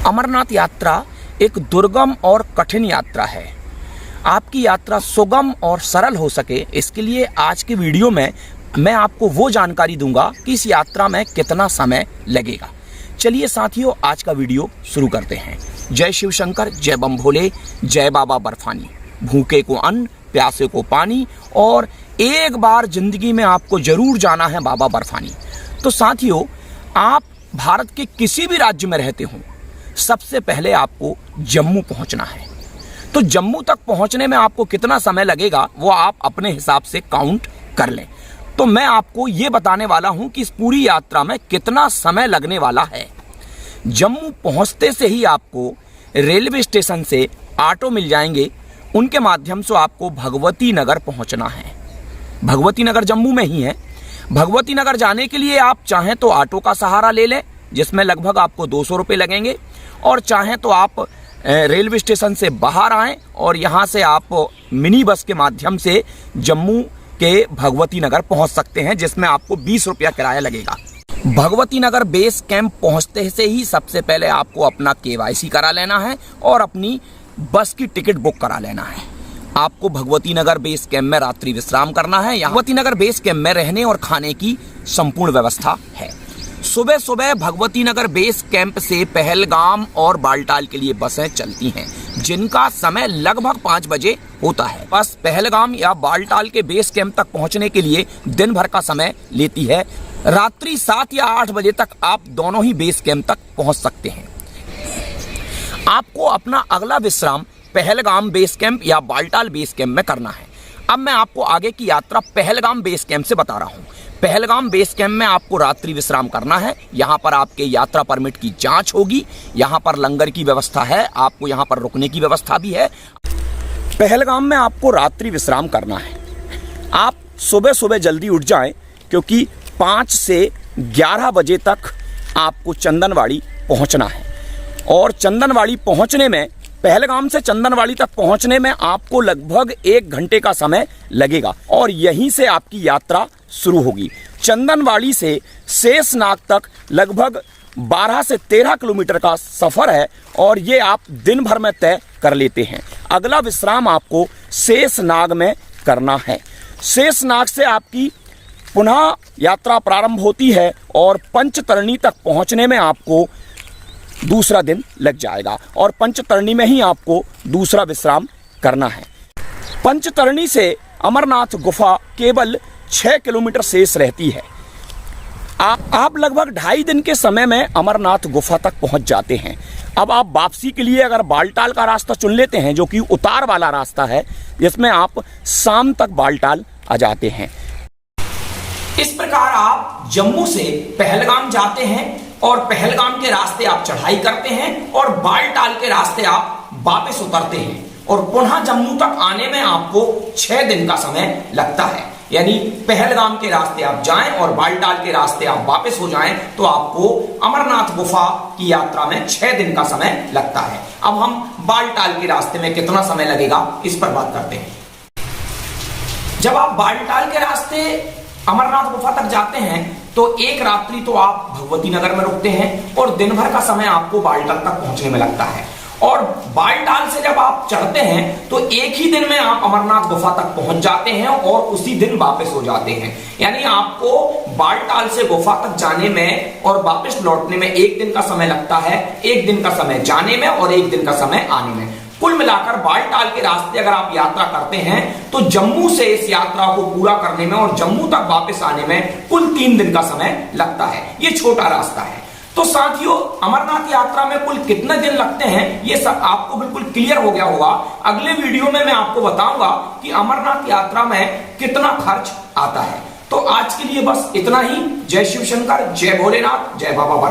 अमरनाथ यात्रा एक दुर्गम और कठिन यात्रा है। आपकी यात्रा सुगम और सरल हो सके, इसके लिए आज की वीडियो में मैं आपको वो जानकारी दूंगा कि इस यात्रा में कितना समय लगेगा। चलिए साथियों, आज का वीडियो शुरू करते हैं। जय शिव शंकर, जय बम भोले, जय बाबा बर्फानी। भूखे को अन्न, प्यासे को पानी, और एक बार जिंदगी में आपको जरूर जाना है बाबा बर्फानी। तो साथियों, आप भारत के किसी भी राज्य में रहते हो, सबसे पहले आपको जम्मू पहुंचना है। तो जम्मू तक पहुंचने में आपको कितना समय लगेगा वो आप अपने हिसाब से काउंट कर लें। तो मैं आपको ये बताने वाला हूं कि इस पूरी यात्रा में कितना समय लगने वाला है। जम्मू पहुंचते से ही आपको रेलवे स्टेशन से ऑटो मिल जाएंगे, उनके माध्यम से आपको भगवती नगर पहुंचना है। भगवती नगर जम्मू में ही है। भगवती नगर जाने के लिए आप चाहें तो ऑटो का सहारा ले लें, जिसमें लगभग आपको 200 रुपये लगेंगे, और चाहें तो आप रेलवे स्टेशन से बाहर आएं और यहां से आप मिनी बस के माध्यम से जम्मू के भगवती नगर पहुंच सकते हैं, जिसमें आपको 20 रुपया किराया लगेगा। भगवती नगर बेस कैंप पहुंचते से ही सबसे पहले आपको अपना KYC करा लेना है और अपनी बस की टिकट बुक करा लेना है। आपको भगवती नगर बेस कैंप में रात्रि विश्राम करना है। भगवती नगर बेस कैंप में रहने और खाने की संपूर्ण व्यवस्था है। सुबह सुबह भगवती नगर बेस कैंप से पहलगाम और बालटाल के लिए बसें चलती हैं, जिनका समय लगभग 5 बजे होता है। बस पहलगाम या बालटाल के बेस कैंप तक पहुंचने के लिए दिन भर का समय लेती है। रात्रि 7 या 8 बजे तक आप दोनों ही बेस कैंप तक पहुंच सकते हैं। आपको अपना अगला विश्राम पहलगाम बेस कैंप या बालटाल बेस कैंप में करना है। अब मैं आपको आगे की यात्रा पहलगाम बेस कैंप से बता रहा हूं। पहलगाम बेस कैंप में आपको रात्रि विश्राम करना है। यहां पर आपके यात्रा परमिट की जांच होगी। यहां पर लंगर की व्यवस्था है, आपको यहां पर रुकने की व्यवस्था भी है। पहलगाम में आपको रात्रि विश्राम करना है। आप सुबह सुबह जल्दी उठ जाएं, क्योंकि 5 से 11 बजे तक आपको चंदनवाड़ी पहुंचना है। और चंदनवाड़ी पहुंचने में, पहलगाम से चंदनवाड़ी तक पहुंचने में आपको लगभग 1 घंटे का समय लगेगा, और यहीं से आपकी यात्रा शुरू होगी। चंदनवाड़ी से शेषनाग तक लगभग 12 से 13 किलोमीटर का सफर है, और ये आप दिन भर में तय कर लेते हैं। अगला विश्राम आपको शेषनाग में करना है। शेषनाग से आपकी पुनः यात्रा प्रारंभ होती है, और पंचतरणी तक पहुंचने में आपको दूसरा दिन लग जाएगा, और पंचतरणी में ही आपको दूसरा विश्राम करना है। पंचतरणी से अमरनाथ गुफा केवल 6 किलोमीटर शेष रहती है। आप लगभग 2.5 दिन के समय में अमरनाथ गुफा तक पहुंच जाते हैं। अब आप वापसी के लिए अगर बालटाल का रास्ता चुन लेते हैं, जो कि उतार वाला रास्ता है, जिसमें आप शाम तक बालटाल आ जाते हैं। इस प्रकार आप जम्मू से पहलगाम जाते हैं, और पहलगाम के रास्ते आप चढ़ाई करते हैं, और बालटाल के रास्ते आप वापस उतरते हैं, और पुनः जम्मू तक आने में आपको 6 दिन का समय लगता है। यानी पहलगाम के रास्ते आप जाएं और बालटाल के रास्ते आप वापस हो जाएं, तो आपको अमरनाथ गुफा की यात्रा में 6 दिन का समय लगता है। अब हम बालटाल के रास्ते में कितना समय लगेगा इस पर बात करते हैं। जब आप बालटाल के रास्ते अमरनाथ गुफा तक जाते हैं, तो एक रात्रि तो आप भगवती नगर में रुकते हैं, और दिन भर का समय आपको बालटाल तक पहुंचने में लगता है। और बालटाल से जब आप चढ़ते हैं, तो एक ही दिन में आप अमरनाथ गुफा तक पहुंच जाते हैं, और उसी दिन वापस हो जाते हैं। यानी आपको बालटाल से गुफा तक जाने में और वापस लौटने में 1 दिन का समय लगता है। 1 दिन का समय जाने में और 1 दिन का समय आने में। कुल मिलाकर बालटाल के रास्ते अगर आप यात्रा करते हैं, तो जम्मू से इस यात्रा को पूरा करने में और जम्मू तक वापस आने में कुल 3 दिन का समय लगता है। ये छोटा रास्ता है। तो साथियों, अमरनाथ यात्रा में कुल कितने दिन लगते हैं, ये सब आपको बिल्कुल क्लियर हो गया होगा। अगले वीडियो में मैं आपको बताऊंगा कि अमरनाथ यात्रा में कितना खर्च आता है। तो आज के लिए बस इतना ही। जय शिव शंकर, जय भोलेनाथ, जय बाबा।